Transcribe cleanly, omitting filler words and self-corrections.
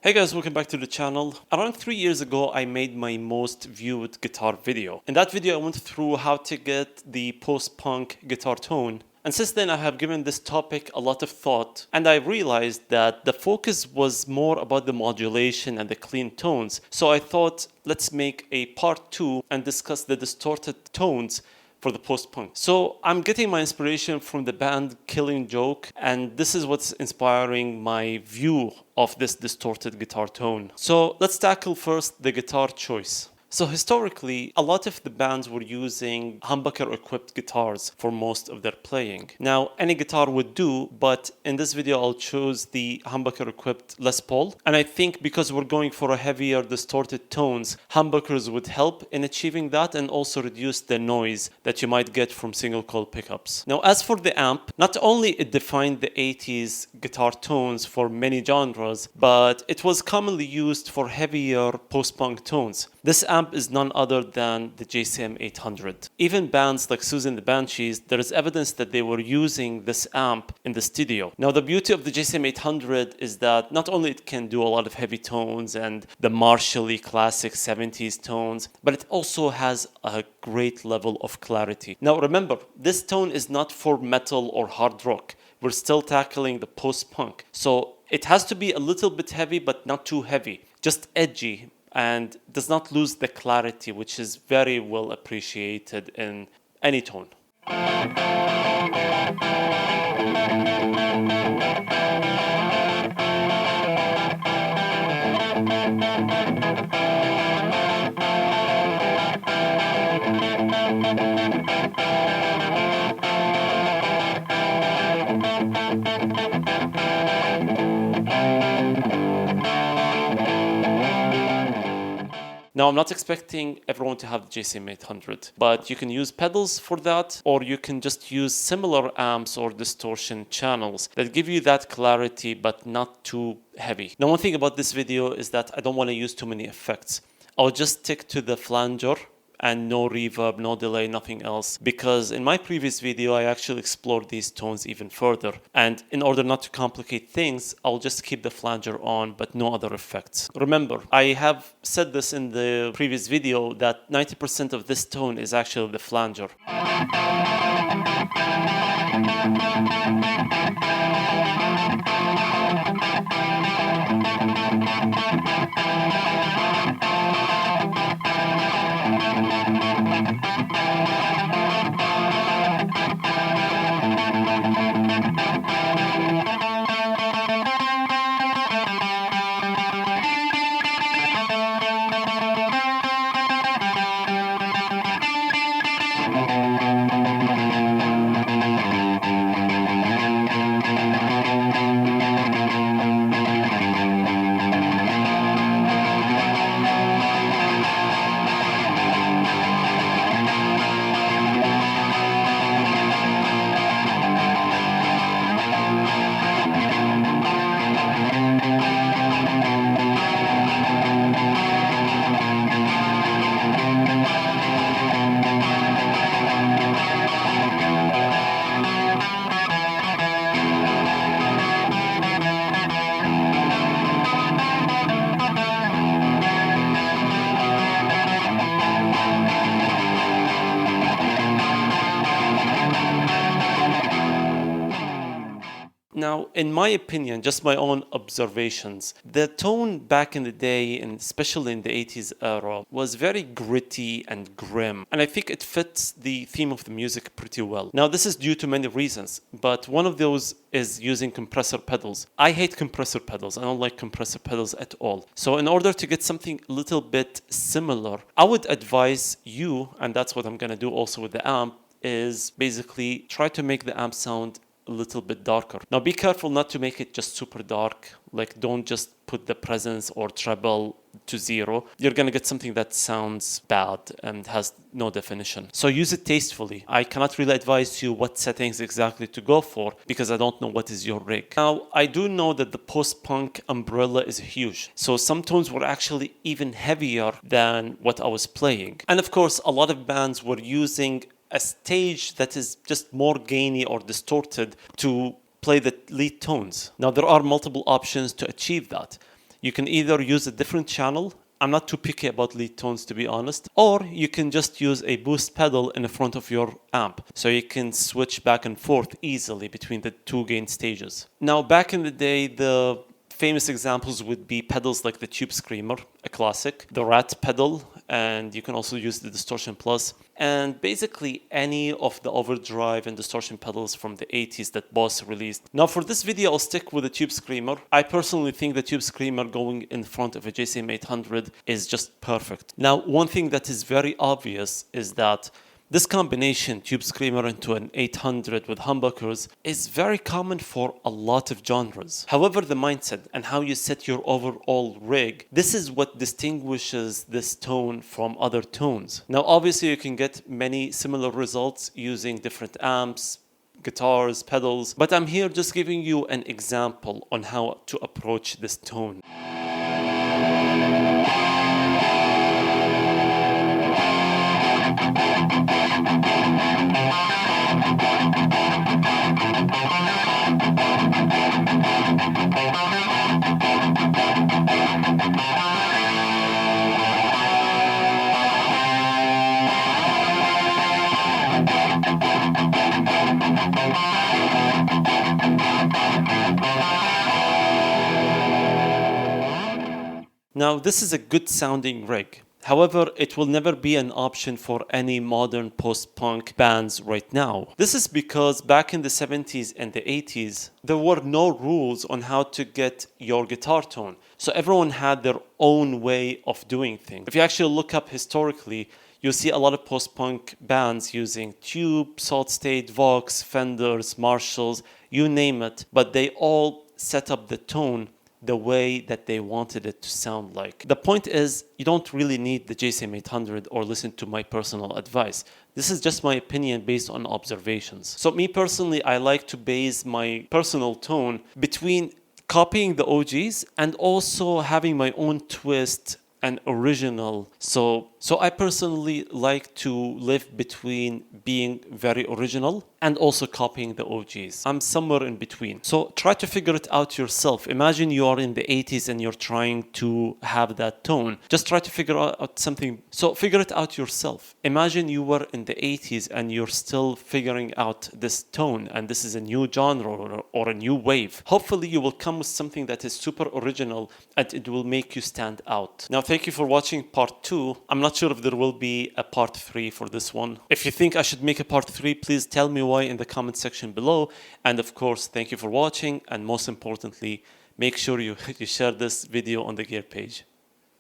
Hey guys, welcome back to the channel. Around 3 years ago, I made my most viewed guitar video. In that video, I went through how to get the post-punk guitar tone. And since then, I have given this topic a lot of thought, and I realized that the focus was more about the modulation and the clean tones. So I thought, let's make a part 2 and discuss the distorted tones for the post-punk. So I'm getting my inspiration from the band Killing Joke, and this is what's inspiring my view of this distorted guitar tone. So let's tackle first the guitar choice. So historically, a lot of the bands were using humbucker-equipped guitars for most of their playing. Now, any guitar would do, but in this video, I'll choose the humbucker-equipped Les Paul. And I think because we're going for a heavier distorted tones, humbuckers would help in achieving that and also reduce the noise that you might get from single-coil pickups. Now, as for the amp, not only it defined the 80s guitar tones for many genres, but it was commonly used for heavier post-punk tones. This amp is none other than the JCM 800. Even bands like Susan the Banshees, there is evidence that they were using this amp in the studio. Now, the beauty of the JCM 800 is that not only it can do a lot of heavy tones and the Marshall-y classic 70s tones, but it also has a great level of clarity. Now, remember, this tone is not for metal or hard rock. We're still tackling the post-punk. So it has to be a little bit heavy, but not too heavy, just edgy, and does not lose the clarity, which is very well appreciated in any tone. Now, I'm not expecting everyone to have the JCM 800, but you can use pedals for that, or you can just use similar amps or distortion channels that give you that clarity, but not too heavy. Now, one thing about this video is that I don't want to use too many effects. I'll just stick to the flanger and no reverb, no delay, nothing else. Because in my previous video, I actually explored these tones even further. And in order not to complicate things, I'll just keep the flanger on, but no other effects. Remember, I have said this in the previous video that 90% of this tone is actually the flanger. Now, in my opinion, just my own observations, the tone back in the day, and especially in the 80s era, was very gritty and grim. And I think it fits the theme of the music pretty well. Now, this is due to many reasons, but one of those is using compressor pedals. I hate compressor pedals. I don't like compressor pedals at all. So in order to get something a little bit similar, I would advise you, and that's what I'm going to do also with the amp, is basically try to make the amp sound a little bit darker. Now, be careful not to make it just super dark. Like, don't just put the presence or treble to 0. You're gonna get something that sounds bad and has no definition. So use it tastefully. I cannot really advise you what settings exactly to go for because I don't know what is your rig. Now, I do know that the post-punk umbrella is huge. So some tones were actually even heavier than what I was playing. And of course, a lot of bands were using a stage that is just more gainy or distorted to play the lead tones. Now, there are multiple options to achieve that. You can either use a different channel. I'm not too picky about lead tones, to be honest. Or you can just use a boost pedal in the front of your amp, so you can switch back and forth easily between the two gain stages. Now, back in the day, the famous examples would be pedals like the Tube Screamer, a classic, the Rat pedal, and you can also use the Distortion Plus, and basically any of the overdrive and distortion pedals from the 80s that Boss released. Now for this video, I'll stick with the Tube Screamer. I personally think the Tube Screamer going in front of a JCM 800 is just perfect. Now, one thing that is very obvious is that this combination, Tube Screamer into an 800 with humbuckers, is very common for a lot of genres. However, the mindset and how you set your overall rig, this is what distinguishes this tone from other tones. Now, obviously, you can get many similar results using different amps, guitars, pedals, but I'm here just giving you an example on how to approach this tone. Now, this is a good sounding rig. However, it will never be an option for any modern post-punk bands right now. This is because back in the 70s and the 80s, there were no rules on how to get your guitar tone. So everyone had their own way of doing things. If you actually look up historically, you'll see a lot of post-punk bands using tube, solid-state, Vox, Fenders, Marshalls, you name it, but they all set up the tone the way that they wanted it to sound like. The point is, you don't really need the JCM 800 or listen to my personal advice. This is just my opinion based on observations. So me personally, I like to base my personal tone between copying the OGs and also having my own twist and original. So I personally like to live between being very original and also copying the OGs. I'm somewhere in between. So try to figure it out yourself. Imagine you are in the 80s and you're trying to have that tone. Just try to figure out something. So figure it out yourself. Imagine you were in the 80s and you're still figuring out this tone, and this is a new genre or a new wave. Hopefully you will come with something that is super original and it will make you stand out. Now, thank you for watching part 2. I'm not sure if there will be a part 3 for this one. If you think I should make a part 3, please tell me why in the comment section below. And of course, thank you for watching. And most importantly, make sure you share this video on the gear page.